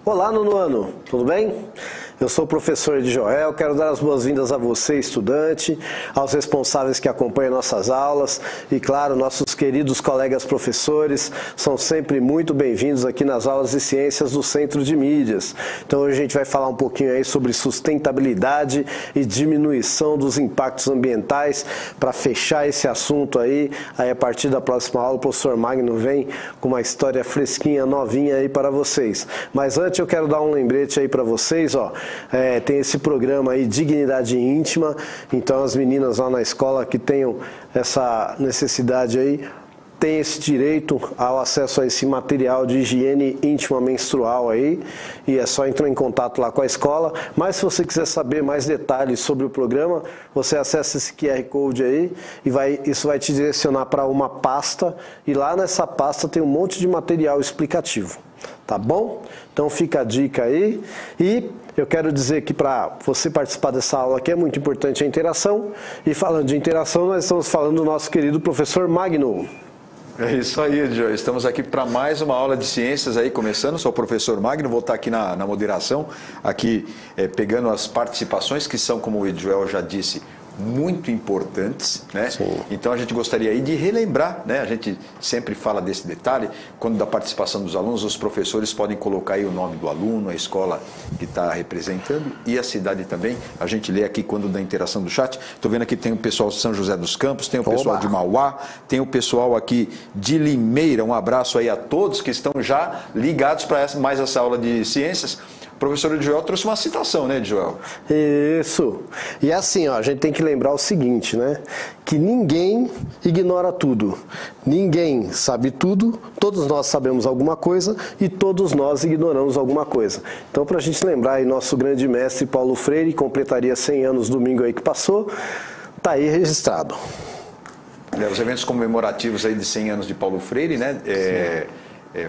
Olá, nono ano, tudo bem? Eu sou o professor Ed Joel, quero dar as boas-vindas a você, estudante, aos responsáveis que acompanham nossas aulas e, claro, nossos queridos colegas professores são sempre muito bem-vindos aqui nas aulas de ciências do Centro de Mídias. Então hoje a gente vai falar um pouquinho aí sobre sustentabilidade e diminuição dos impactos ambientais. Para fechar esse assunto aí a partir da próxima aula o professor Magno vem com uma história fresquinha, novinha aí para vocês. Mas antes eu quero dar um lembrete aí para vocês, ó. Tem esse programa aí, Dignidade Íntima, então as meninas lá na escola que tenham essa necessidade aí, tem esse direito ao acesso a esse material de higiene íntima menstrual aí, e é só entrar em contato lá com a escola. Mas se você quiser saber mais detalhes sobre o programa, você acessa esse QR Code aí e isso vai te direcionar para uma pasta, e lá nessa pasta tem um monte de material explicativo, tá bom? Então fica a dica aí. E eu quero dizer que para você participar dessa aula aqui é muito importante a interação, e falando de interação nós estamos falando do nosso querido professor Magno. É isso aí, Joel. Estamos aqui para mais uma aula de ciências aí, começando. Sou o professor Magno, vou estar aqui na moderação, aqui pegando as participações que são, como o Joel já disse, muito importantes, né? Sim. Então a gente gostaria aí de relembrar, né? A gente sempre fala desse detalhe, quando da participação dos alunos, os professores podem colocar aí o nome do aluno, a escola que está representando e a cidade também. A gente lê aqui quando da interação do chat. Estou vendo aqui tem o pessoal de São José dos Campos, tem o pessoal de Mauá, tem o pessoal aqui de Limeira. Um abraço aí a todos que estão já ligados para mais essa aula de ciências. O professor Joel trouxe uma citação, né, Joel? Isso. E assim, ó, a gente tem que lembrar o seguinte, né? Que ninguém ignora tudo. Ninguém sabe tudo, todos nós sabemos alguma coisa e todos nós ignoramos alguma coisa. Então, para a gente lembrar aí, nosso grande mestre Paulo Freire, completaria 100 anos domingo aí que passou, tá aí registrado. Os eventos comemorativos aí de 100 anos de Paulo Freire, né?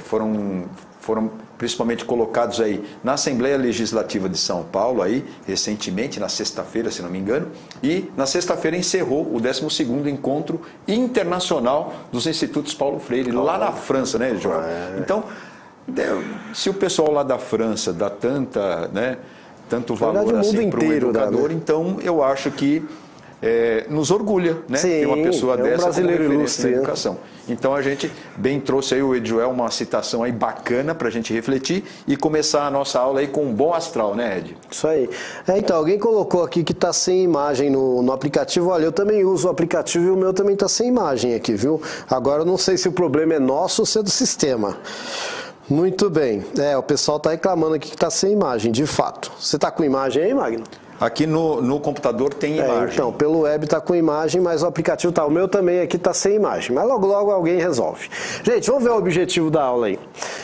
Foram principalmente colocados aí na Assembleia Legislativa de São Paulo, aí, recentemente, na sexta-feira, se não me engano, e na sexta-feira encerrou o 12º Encontro Internacional dos Institutos Paulo Freire, lá na França, né, João? Então, se o pessoal lá da França dá tanto valor assim para o educador, então eu acho que nos orgulha, né? Sim, ter uma pessoa dessa brasileiro como referência ilustre, na educação. Então a gente bem trouxe aí o Ed Joel uma citação aí bacana para a gente refletir e começar a nossa aula aí com um bom astral, né, Ed? Isso aí. Então, alguém colocou aqui que está sem imagem no aplicativo. Olha, eu também uso o aplicativo e o meu também está sem imagem aqui, viu? Agora eu não sei se o problema é nosso ou se é do sistema. Muito bem. O pessoal está reclamando aqui que está sem imagem, de fato. Você está com imagem aí, Magno? Aqui no computador tem imagem. Então, pelo web está com imagem, mas o aplicativo está. O meu também aqui está sem imagem. Mas logo, logo alguém resolve. Gente, vamos ver o objetivo da aula aí.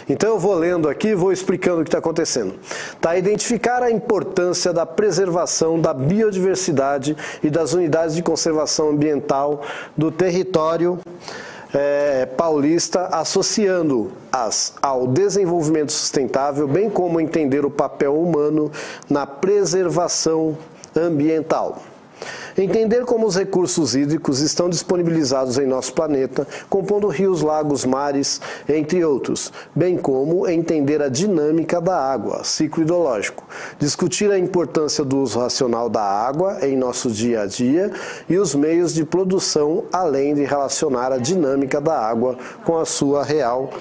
Então eu vou lendo aqui e vou explicando o que está acontecendo. Tá, identificar a importância da preservação da biodiversidade e das unidades de conservação ambiental do território paulista, associando-as ao desenvolvimento sustentável, bem como entender o papel humano na preservação ambiental. Entender como os recursos hídricos estão disponibilizados em nosso planeta, compondo rios, lagos, mares, entre outros, bem como entender a dinâmica da água, ciclo hidrológico. Discutir a importância do uso racional da água em nosso dia a dia e os meios de produção, além de relacionar a dinâmica da água com a sua real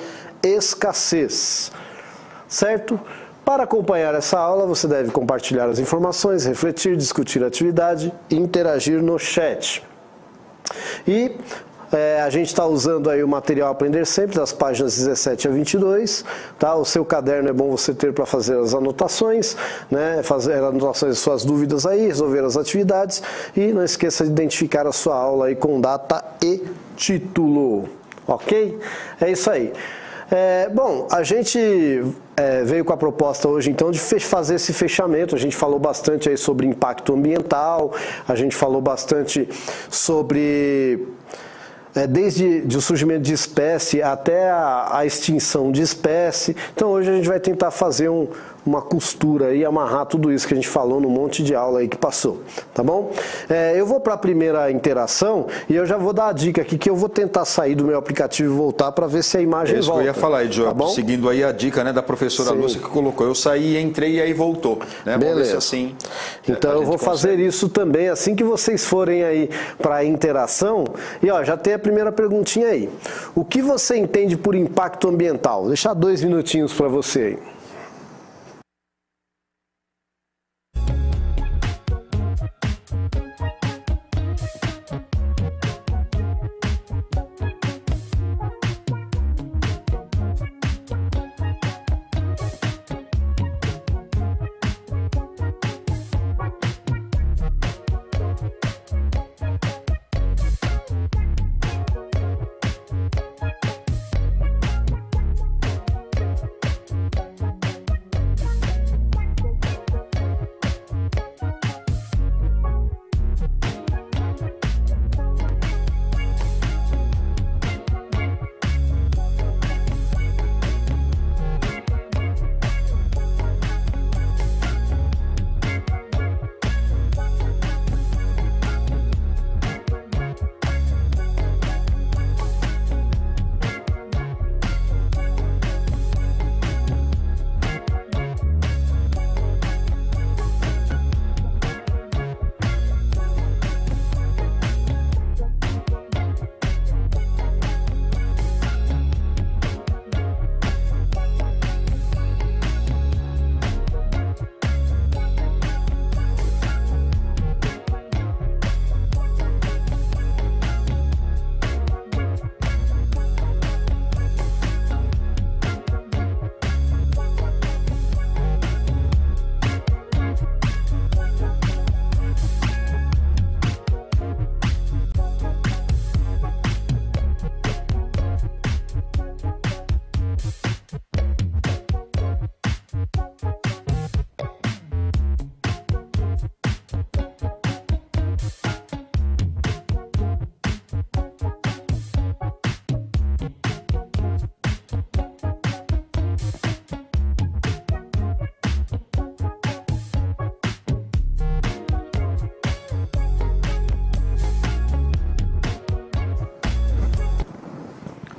escassez. Certo? Para acompanhar essa aula, você deve compartilhar as informações, refletir, discutir a atividade e interagir no chat. E a gente está usando aí o material Aprender Sempre, das páginas 17 a 22. Tá? O seu caderno é bom você ter para fazer as anotações, né? Fazer anotações de suas dúvidas aí, resolver as atividades. E não esqueça de identificar a sua aula aí com data e título. Ok? É isso aí. Bom, a gente veio com a proposta hoje então de fazer esse fechamento. A gente falou bastante aí sobre impacto ambiental, a gente falou bastante sobre desde o surgimento de espécie até a extinção de espécie. Então hoje a gente vai tentar fazer uma costura e amarrar tudo isso que a gente falou no monte de aula aí que passou, tá bom? Eu vou para a primeira interação e eu já vou dar a dica aqui que eu vou tentar sair do meu aplicativo e voltar para ver se a imagem volta. Isso que eu ia falar, Joel, tá seguindo aí a dica, né, da professora Lúcia que colocou. Eu saí, entrei e aí voltou. Né? Beleza. Vamos ver se assim, então eu vou fazer isso também assim que vocês forem aí para a interação. E ó, já tem a primeira perguntinha aí. O que você entende por impacto ambiental? Vou deixar 2 minutinhos para você aí.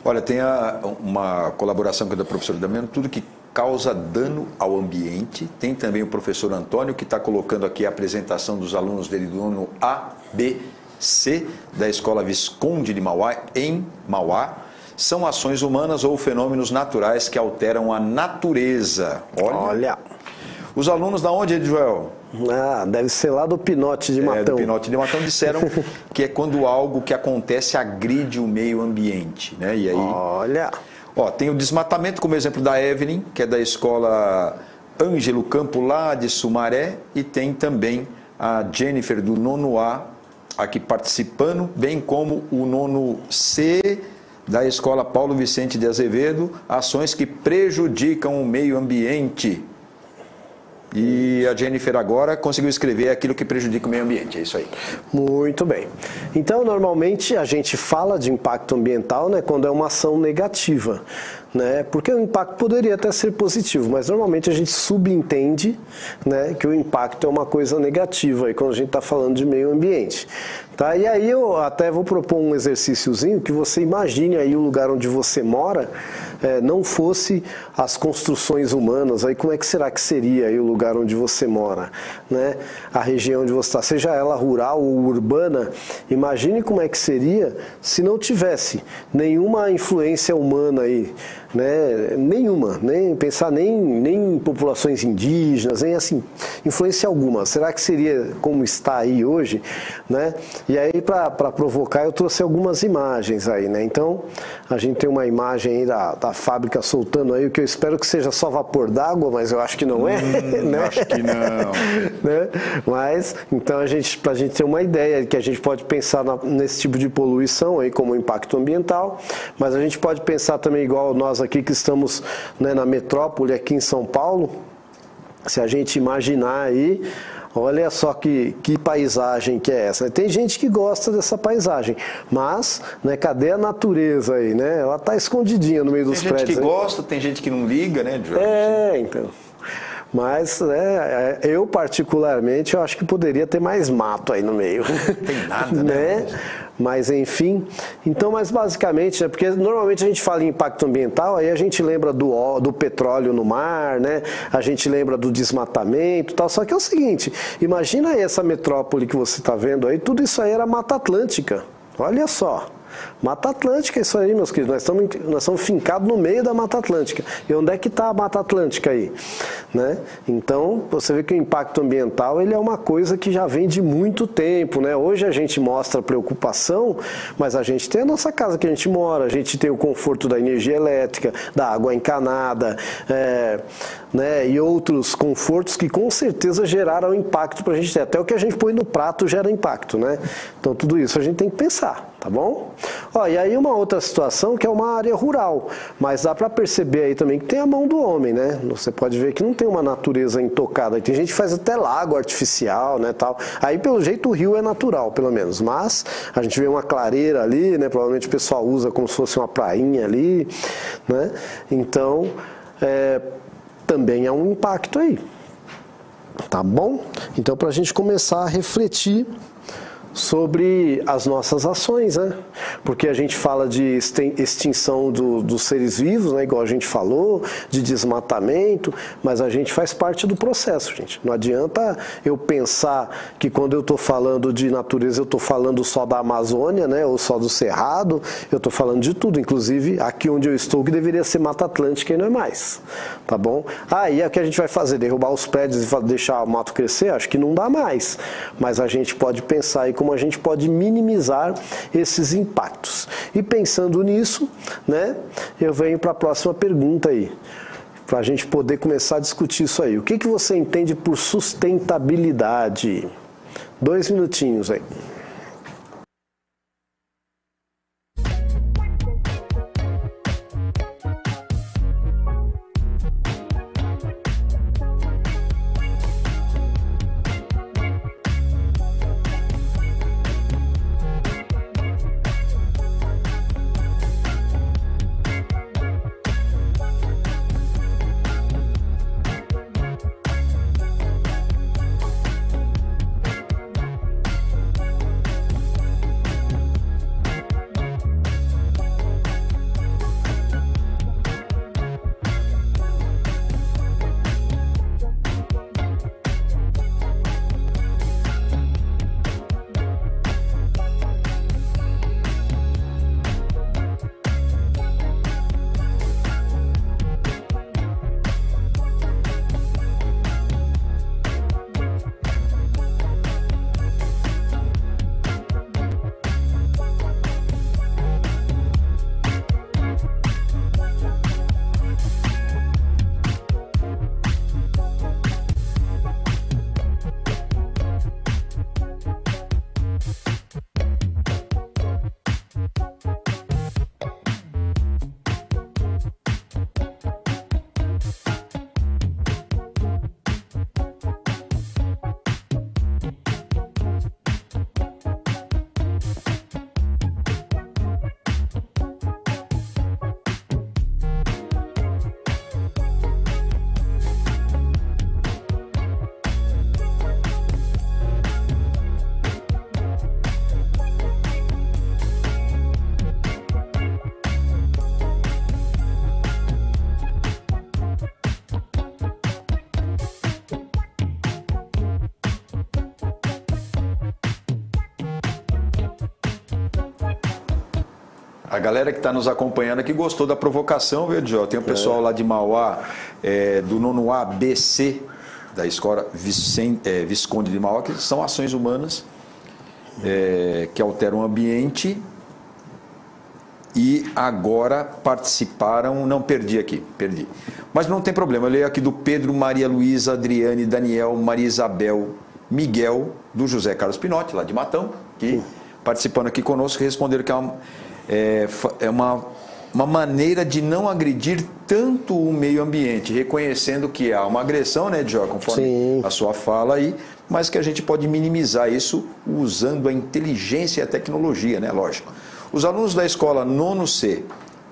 Olha, tem uma colaboração com a da professora Damiano, tudo que causa dano ao ambiente. Tem também o professor Antônio, que está colocando aqui a apresentação dos alunos dele do ano A, B, C, da Escola Visconde de Mauá, em Mauá. São ações humanas ou fenômenos naturais que alteram a natureza. Olha. Os alunos da onde, Joel? Deve ser lá do Pinote de Matão. Do Pinote de Matão disseram que é quando algo que acontece agride o meio ambiente, né? E aí, tem o desmatamento como exemplo da Evelyn, que é da escola Ângelo Campo lá de Sumaré, e tem também a Jennifer do nono A aqui participando, bem como o nono C da escola Paulo Vicente de Azevedo, ações que prejudicam o meio ambiente. E a Jennifer agora conseguiu escrever aquilo que prejudica o meio ambiente, é isso aí. Muito bem. Então, normalmente a gente fala de impacto ambiental, né, quando é uma ação negativa, né, porque o impacto poderia até ser positivo, mas normalmente a gente subentende, né, que o impacto é uma coisa negativa aí, quando a gente está falando de meio ambiente. Tá? E aí eu até vou propor um exercíciozinho que você imagine aí o lugar onde você mora, não fosse as construções humanas, aí como é que será que seria aí o lugar onde você mora, né? A região onde você está, seja ela rural ou urbana, imagine como é que seria se não tivesse nenhuma influência humana aí, né? Nenhuma, nem pensar nem em populações indígenas, nem assim, influência alguma. Será que seria como está aí hoje, né? E aí para provocar eu trouxe algumas imagens aí, né? Então a gente tem uma imagem aí da fábrica soltando aí o que eu espero que seja só vapor d'água, mas eu acho que não é, né? Acho que não. Né? Mas então para a gente ter uma ideia que a gente pode pensar nesse tipo de poluição aí como impacto ambiental, mas a gente pode pensar também igual nós aqui que estamos, né, na metrópole aqui em São Paulo, se a gente imaginar aí, olha só que paisagem que é essa. Tem gente que gosta dessa paisagem, mas, né, cadê a natureza aí, né? Ela está escondidinha no meio dos prédios. Tem gente que gosta, tem gente que não liga, né, Jorge? Então. Mas eu particularmente, eu acho que poderia ter mais mato aí no meio. Tem nada, né? Mas enfim, então, mas basicamente, né, porque normalmente a gente fala em impacto ambiental, aí a gente lembra do petróleo no mar, né? A gente lembra do desmatamento e tal, só que é o seguinte, imagina aí essa metrópole que você está vendo aí, tudo isso aí era Mata Atlântica, olha só. Mata Atlântica, isso aí, meus queridos, nós estamos fincados no meio da Mata Atlântica. E onde é que está a Mata Atlântica aí? Né? Então, você vê que o impacto ambiental ele é uma coisa que já vem de muito tempo. Né? Hoje a gente mostra preocupação, mas a gente tem a nossa casa que a gente mora, a gente tem o conforto da energia elétrica, da água encanada, né? E outros confortos que com certeza geraram impacto para a gente ter. Até o que a gente põe no prato gera impacto. Né? Então, tudo isso a gente tem que pensar. Tá bom? Ó, e aí uma outra situação que é uma área rural, mas dá para perceber aí também que tem a mão do homem, né? Você pode ver que não tem uma natureza intocada. Tem gente que faz até lago artificial, né, tal. Aí pelo jeito o rio é natural, pelo menos, mas a gente vê uma clareira ali, né? Provavelmente o pessoal usa como se fosse uma prainha ali, né? Então, também é um impacto aí. Tá bom? Então, para a gente começar a refletir sobre as nossas ações, né? Porque a gente fala de extinção dos seres vivos, né? Igual a gente falou, de desmatamento, mas a gente faz parte do processo, gente. Não adianta eu pensar que quando eu estou falando de natureza, eu estou falando só da Amazônia, né? Ou só do Cerrado, eu estou falando de tudo, inclusive aqui onde eu estou, que deveria ser Mata Atlântica e não é mais, tá bom? E o que a gente vai fazer? Derrubar os prédios e deixar o mato crescer? Acho que não dá mais, mas a gente pode pensar aí como a gente pode minimizar esses impactos. E pensando nisso, né, eu venho para a próxima pergunta aí, para a gente poder começar a discutir isso aí. O que você entende por sustentabilidade? 2 minutinhos aí. A galera que está nos acompanhando aqui gostou da provocação, viu, João? Tem o pessoal lá de Mauá, do 9º ABC, da escola Visconde de Mauá, que são ações humanas que alteram o ambiente e agora participaram... Não, perdi. Mas não tem problema, eu leio aqui do Pedro, Maria Luísa, Adriane, Daniel, Maria Isabel, Miguel, do José Carlos Pinotti, lá de Matão, que participando aqui conosco, responderam que é uma maneira de não agredir tanto o meio ambiente, reconhecendo que há uma agressão, né, Diogo, conforme a sua fala aí, mas que a gente pode minimizar isso usando a inteligência e a tecnologia, né, lógico. Os alunos da escola 9º C,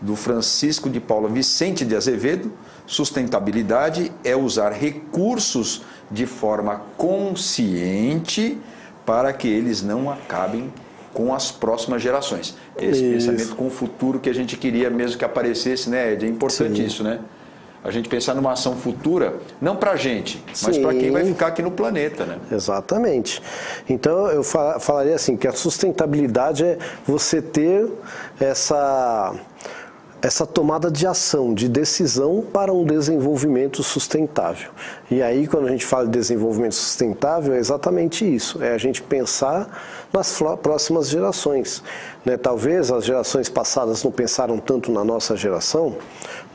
do Francisco de Paula Vicente de Azevedo, Sustentabilidade é usar recursos de forma consciente para que eles não acabem com as próximas gerações. Esse pensamento com o futuro que a gente queria mesmo que aparecesse, né, Ed? É importante isso, né? A gente pensar numa ação futura, não para a gente, mas para quem vai ficar aqui no planeta, né? Exatamente. Então, eu falaria assim, que a sustentabilidade é você ter essa tomada de ação, de decisão para um desenvolvimento sustentável. E aí, quando a gente fala de desenvolvimento sustentável, é exatamente isso, é a gente pensar nas próximas gerações, né? Talvez as gerações passadas não pensaram tanto na nossa geração,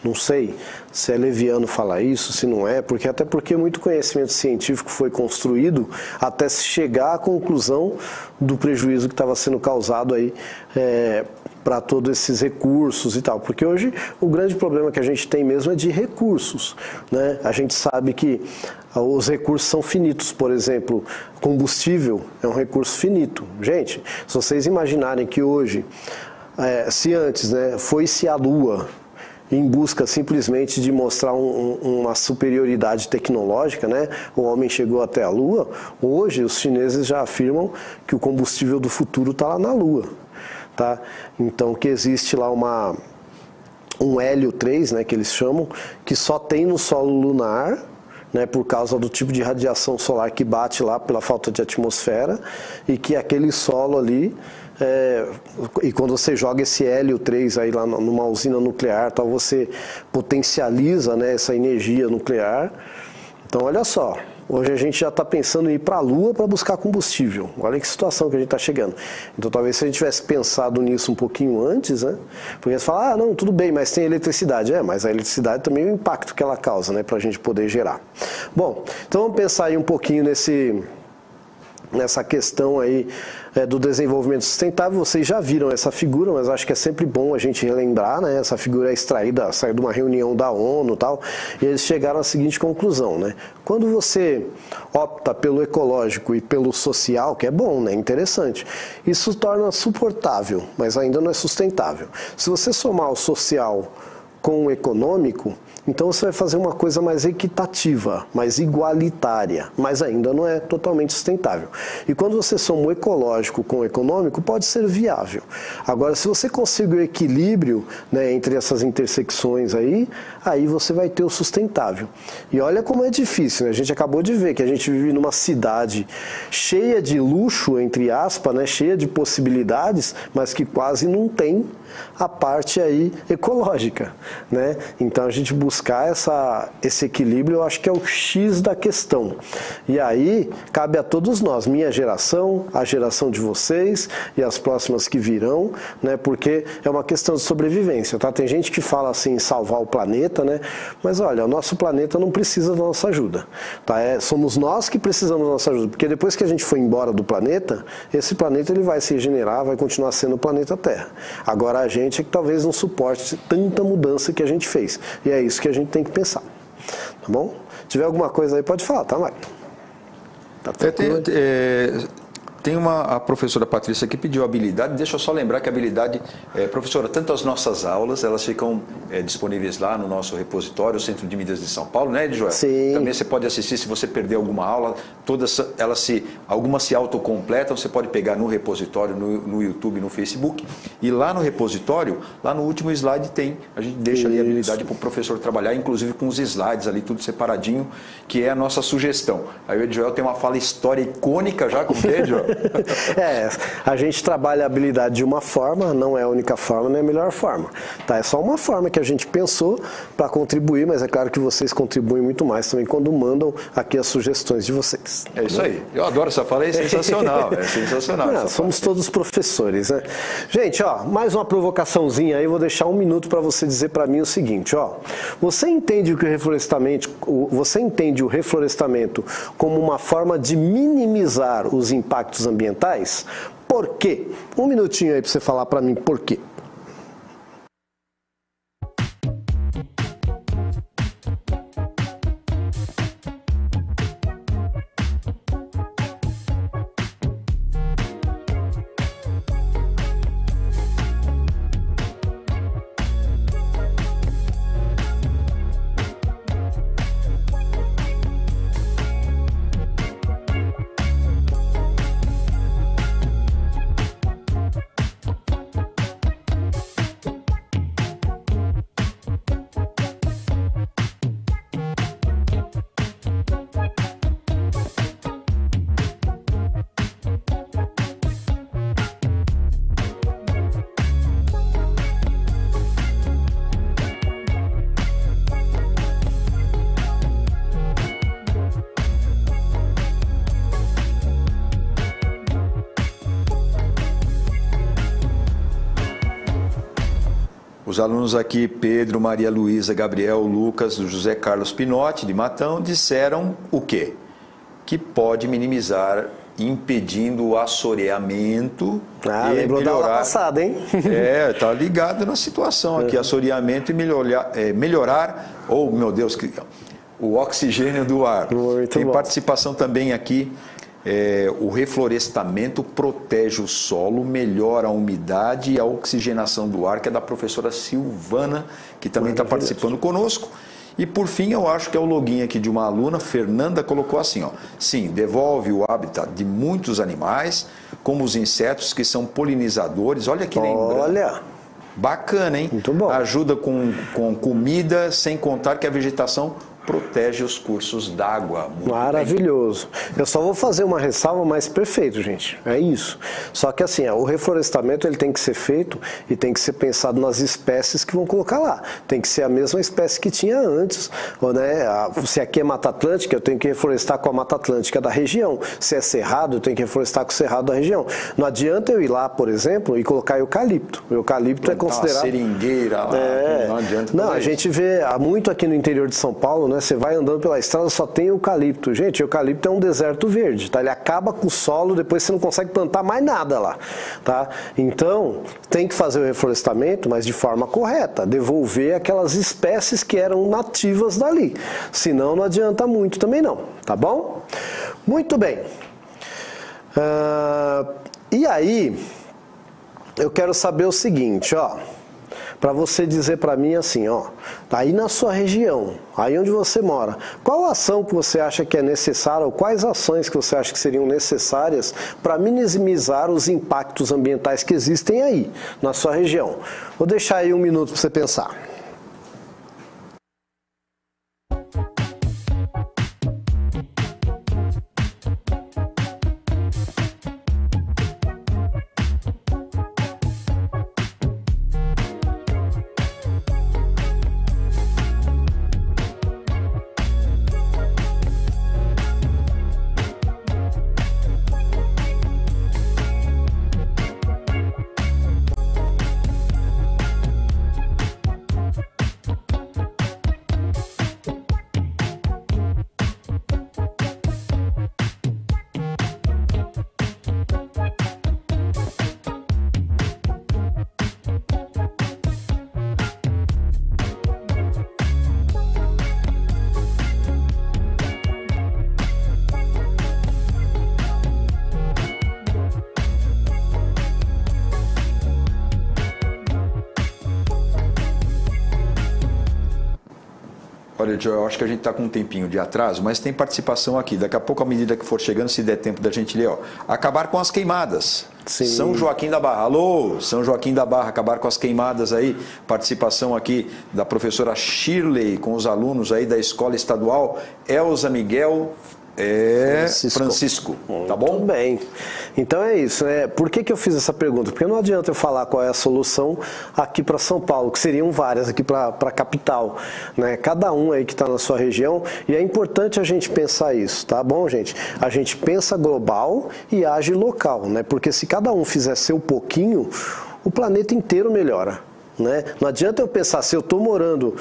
não sei se é leviano falar isso, se não é, até porque muito conhecimento científico foi construído até se chegar à conclusão do prejuízo que estava sendo causado aí para todos esses recursos e tal. Porque hoje o grande problema que a gente tem mesmo é de recursos, né? A gente sabe que os recursos são finitos. Por exemplo, combustível é um recurso finito. Gente, se vocês imaginarem que hoje, se antes, né, foi-se à Lua em busca simplesmente de mostrar uma superioridade tecnológica, né? O homem chegou até a Lua. Hoje os chineses já afirmam que o combustível do futuro está lá na Lua, tá? Então que existe lá um hélio 3, né, que eles chamam, que só tem no solo lunar, né, por causa do tipo de radiação solar que bate lá pela falta de atmosfera, e que aquele solo ali e quando você joga esse hélio 3 aí lá numa usina nuclear, tal, você potencializa, né, essa energia nuclear. Então olha só, hoje a gente já está pensando em ir para a Lua para buscar combustível. Olha que situação que a gente está chegando. Então talvez se a gente tivesse pensado nisso um pouquinho antes, né, porque você fala, não, tudo bem, mas tem eletricidade. Mas a eletricidade também é o impacto que ela causa, né, para a gente poder gerar. Bom, então vamos pensar aí um pouquinho nessa questão aí do desenvolvimento sustentável. Vocês já viram essa figura, mas acho que é sempre bom a gente relembrar, né? Essa figura é saiu de uma reunião da ONU e tal, e eles chegaram à seguinte conclusão, né? Quando você opta pelo ecológico e pelo social, que é bom, né? Interessante, isso torna suportável, mas ainda não é sustentável. Se você somar o social com o econômico, então você vai fazer uma coisa mais equitativa, mais igualitária, mas ainda não é totalmente sustentável. E quando você soma o ecológico com o econômico, pode ser viável. Agora, se você conseguir o equilíbrio, né, entre essas intersecções aí você vai ter o sustentável. E olha como é difícil, né? A gente acabou de ver que a gente vive numa cidade cheia de luxo, entre aspas, né, cheia de possibilidades, mas que quase não tem a parte aí ecológica, né? Então a gente buscar esse equilíbrio, eu acho que é o X da questão. E aí cabe a todos nós, minha geração, a geração de vocês e as próximas que virão, né? Porque é uma questão de sobrevivência, tá? Tem gente que fala assim em salvar o planeta, né? Mas olha, o nosso planeta não precisa da nossa ajuda, tá? Somos nós que precisamos da nossa ajuda, porque depois que a gente for embora do planeta, esse planeta ele vai se regenerar, vai continuar sendo o planeta Terra. Agora a gente é que talvez não suporte tanta mudança que a gente fez. E é isso que a gente tem que pensar. Tá bom? Se tiver alguma coisa aí, pode falar, tá, Mário? Tá tranquilo? Tem a professora Patrícia que pediu habilidade. Deixa eu só lembrar que a habilidade, professora, tanto as nossas aulas, elas ficam disponíveis lá no nosso repositório, o Centro de Mídias de São Paulo, né, Joel? Sim. Também você pode assistir se você perder alguma aula. Algumas se autocompletam, você pode pegar no repositório, no YouTube, no Facebook. E lá no repositório, lá no último slide a gente deixa ali a habilidade para o professor trabalhar, inclusive com os slides ali, tudo separadinho, que é a nossa sugestão. Aí o Joel tem uma fala história icônica já, como que é, Joel? A gente trabalha a habilidade de uma forma, não é a única forma, não é a melhor forma. Tá? É só uma forma que a gente pensou para contribuir, mas é claro que vocês contribuem muito mais também quando mandam aqui as sugestões de vocês. É isso aí. Eu adoro essa fala, é sensacional. É sensacional. Não, somos todos professores, né? Gente, mais uma provocaçãozinha aí, vou deixar um minuto para você dizer para mim o seguinte, você entende o reflorestamento como uma forma de minimizar os impactos ambientais? Por quê? Um minutinho aí para você falar para mim por quê. Os alunos aqui, Pedro, Maria Luísa, Gabriel, Lucas, do José Carlos Pinotti, de Matão, disseram o quê? Que pode minimizar, impedindo o assoreamento e lembrou da aula melhorar. passada, hein? Tá ligado na situação aqui, assoreamento e melhorar, meu Deus, o oxigênio do ar. Muito Tem bom. participação também aqui. O reflorestamento protege o solo, melhora a umidade e a oxigenação do ar, que é da professora Silvana, que também está participando conosco. E por fim, eu acho que é o login aqui de uma aluna, Fernanda, colocou assim, ó: sim, devolve o hábitat de muitos animais, como os insetos que são polinizadores. Olha que lembrança. Olha, Bacana, hein? Muito bom. Ajuda com comida, sem contar que a vegetação protege os cursos d'água. maravilhoso. Eu só vou fazer uma ressalva, mas perfeito, gente. É isso. Só que assim, o reflorestamento ele tem que ser feito e tem que ser pensado nas espécies que vão colocar lá. Tem que ser a mesma espécie que tinha antes. Ou, né, se aqui é Mata Atlântica, eu tenho que reflorestar com a Mata Atlântica da região. Se é cerrado, eu tenho que reflorestar com o cerrado da região. Não adianta eu ir lá, por exemplo, e colocar eucalipto. O eucalipto é considerado... Uma seringueira lá, não adianta. Não, a gente vê muito aqui no interior de São Paulo, né? Você vai andando pela estrada, só tem eucalipto. Gente, eucalipto é um deserto verde, tá? Ele acaba com o solo, depois você não consegue plantar mais nada lá, tá? Então, tem que fazer o reflorestamento, mas de forma correta, devolver aquelas espécies que eram nativas dali. Senão não adianta muito também não, tá bom? Muito bem. E aí, eu quero saber o seguinte, ó. Para você dizer para mim assim, ó, aí na sua região, aí onde você mora, qual ação que você acha que é necessária ou quais ações que você acha que seriam necessárias para minimizar os impactos ambientais que existem aí na sua região? Vou deixar aí um minuto para você pensar. Olha, Joe, eu acho que a gente está com um tempinho de atraso, mas tem participação aqui. Daqui a pouco, à medida que for chegando, se der tempo da gente ler, ó. Acabar com as queimadas. Sim. São Joaquim da Barra. Alô, São Joaquim da Barra, acabar com as queimadas aí. Participação aqui da professora Shirley com os alunos aí da Escola Estadual Elza Miguel Francisco. Tá bom? Muito bem. Então é isso, né? Por que eu fiz essa pergunta? Porque não adianta eu falar qual é a solução aqui para São Paulo, que seriam várias aqui para a capital, né? Cada um aí que está na sua região, e é importante a gente pensar isso, tá bom, gente? A gente pensa global e age local, né? Porque se cada um fizer seu pouquinho, o planeta inteiro melhora. Né? Não adianta eu pensar, se eu estou morando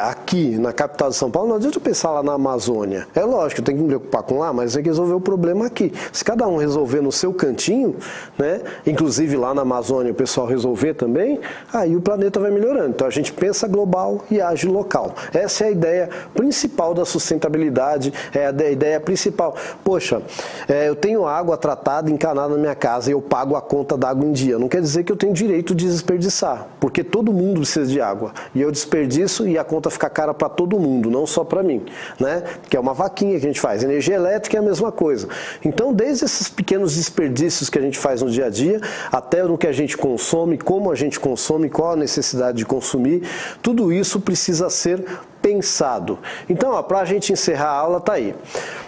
aqui na capital de São Paulo, não adianta eu pensar lá na Amazônia. É lógico, eu tenho que me preocupar com lá, mas eu tenho que resolver o problema aqui. Se cada um resolver no seu cantinho, né? Inclusive lá na Amazônia o pessoal resolver também, aí o planeta vai melhorando. Então a gente pensa global e age local. Essa é a ideia principal da sustentabilidade, é a ideia principal. Poxa, eu tenho água tratada, encanada na minha casa e eu pago a conta da água em dia. Não quer dizer que eu tenho direito de desperdiçar, porque todo mundo precisa de água. E eu desperdiço e a conta fica cara para todo mundo, não só para mim, né? Que é uma vaquinha que a gente faz. Energia elétrica é a mesma coisa. Então, desde esses pequenos desperdícios que a gente faz no dia a dia, até no que a gente consome, como a gente consome, qual a necessidade de consumir, tudo isso precisa ser pensado. Então, para a gente encerrar a aula, tá aí.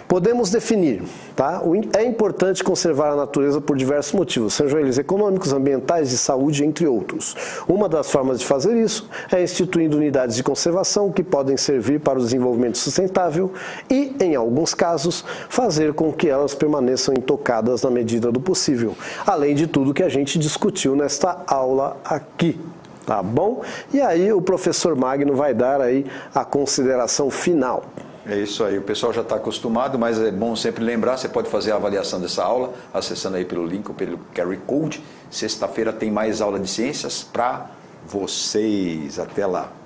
Podemos definir, tá? É importante conservar a natureza por diversos motivos, sejam eles econômicos, ambientais, de saúde, entre outros. Uma das formas de fazer isso é instituindo unidades de conservação que podem servir para o desenvolvimento sustentável e, em alguns casos, fazer com que elas permaneçam intocadas na medida do possível, além de tudo que a gente discutiu nesta aula aqui. Tá bom? E aí o professor Magno vai dar aí a consideração final. É isso aí, o pessoal já está acostumado, mas é bom sempre lembrar, você pode fazer a avaliação dessa aula acessando aí pelo link ou pelo QR Code. Sexta-feira tem mais aula de ciências para vocês. Até lá.